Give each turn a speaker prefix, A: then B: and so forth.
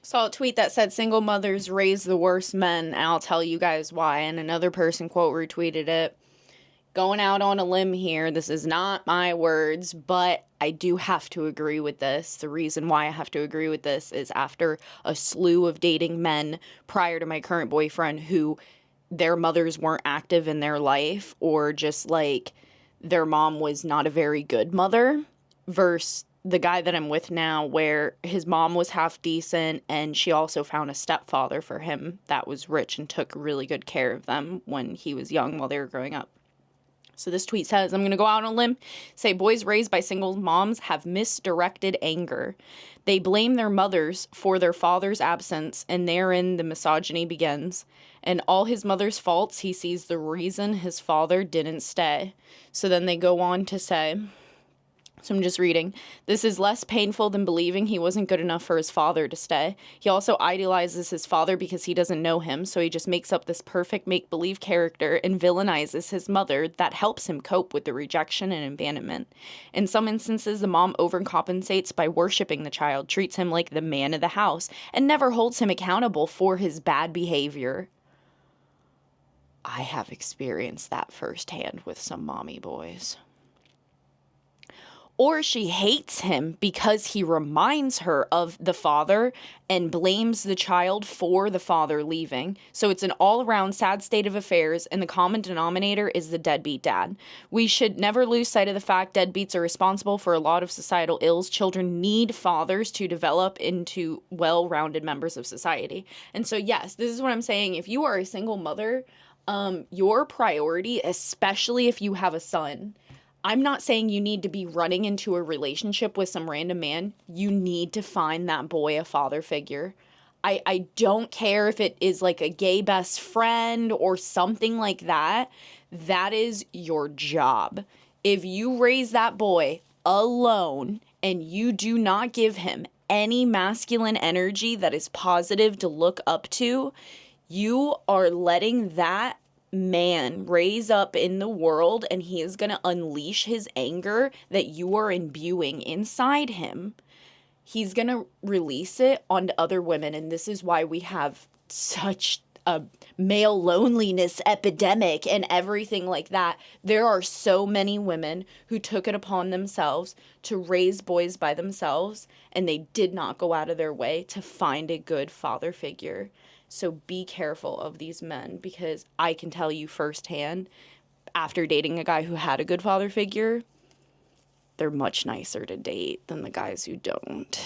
A: Saw a tweet that said single mothers raise the worst men, and I'll tell you guys why. And another person quote retweeted it. Going out on a limb here, this is not my words, but I do have to agree with this. The reason why I have to agree with this is after a slew of dating men prior to my current boyfriend who their mothers weren't active in their life, or just like their mom was not a very good mother, versus the guy that I'm with now, where his mom was half decent and she also found a stepfather for him that was rich and took really good care of them when he was young while they were growing up. So this tweet says, I'm going to go out on a limb, say boys raised by single moms have misdirected anger. They blame their mothers for their father's absence, and therein the misogyny begins. And all his mother's faults, he sees the reason his father didn't stay. So then they go on to say, so I'm just reading, this is less painful than believing he wasn't good enough for his father to stay. He also idealizes his father because he doesn't know him, so he just makes up this perfect make-believe character and villainizes his mother that helps him cope with the rejection and abandonment. In some instances, the mom overcompensates by worshiping the child, treats him like the man of the house, and never holds him accountable for his bad behavior. I have experienced that firsthand with some mommy boys. Or she hates him because he reminds her of the father and blames the child for the father leaving. So it's an all-around sad state of affairs, and the common denominator is the deadbeat dad. We should never lose sight of the fact deadbeats are responsible for a lot of societal ills. Children need fathers to develop into well-rounded members of society. And so, yes, this is what I'm saying. If you are a single mother, your priority, especially if you have a son, I'm not saying you need to be running into a relationship with some random man. You need to find that boy a father figure. I don't care if it is like a gay best friend or something like that. That is your job. If you raise that boy alone and you do not give him any masculine energy that is positive to look up to, you are letting that man raise up in the world, and he is going to unleash his anger that you are imbuing inside him. He's going to release it onto other women, and this is why we have such a male loneliness epidemic and everything like that. There are so many women who took it upon themselves to raise boys by themselves, and they did not go out of their way to find a good father figure. So be careful of these men, because I can tell you firsthand, after dating a guy who had a good father figure, they're much nicer to date than the guys who don't.